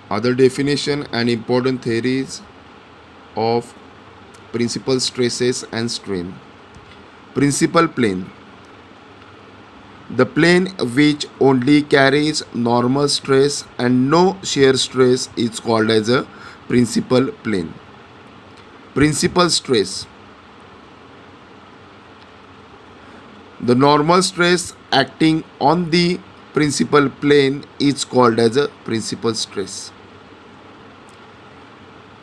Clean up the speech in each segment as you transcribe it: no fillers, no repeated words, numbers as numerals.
Other definition and important theories of principal stresses and strain. Principal plane. The plane which only carries normal stress and no shear stress is called as a principal plane. Principal stress. The normal stress acting on the principal plane is called as a principal stress.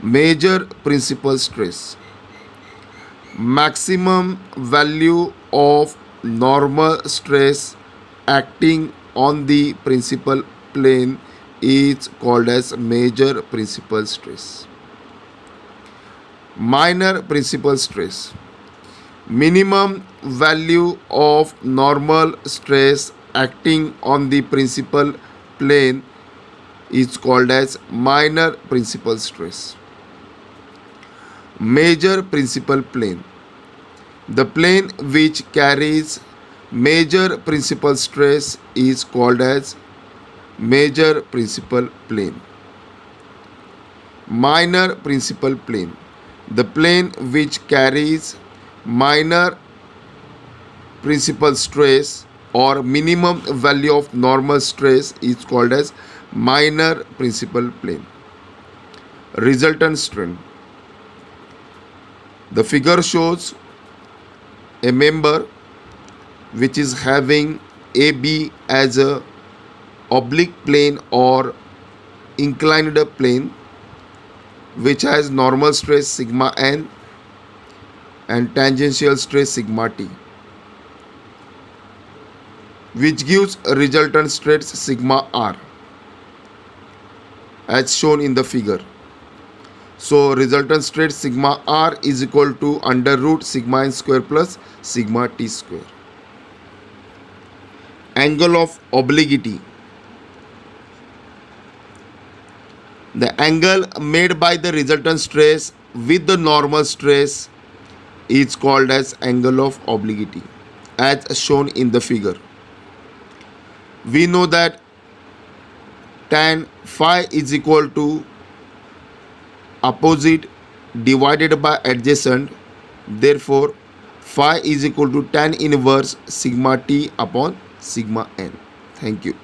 Major principal stress. Maximum value of normal stress acting on the principal plane is called as major principal stress. Minor principal stress. Minimum value of normal stress acting on the principal plane is called as minor principal stress. Major principal plane. The plane which carries major principal stress is called as major principal plane. Minor principal plane. The plane which carries minor principal stress or minimum value of normal stress is called as minor principal plane. Resultant strain. The figure shows a member which is having AB as a oblique plane or inclined plane, which has normal stress sigma n and tangential stress sigma t, which gives a resultant stress sigma r as shown in the figure. So resultant stress sigma r is equal to under root sigma n square plus sigma t square. Angle of obliquity. The angle made by the resultant stress with the normal stress is called as angle of obliquity as shown in the figure. We know that tan phi is equal to opposite divided by adjacent. Therefore, phi is equal to tan inverse sigma t upon sigma n. Thank you.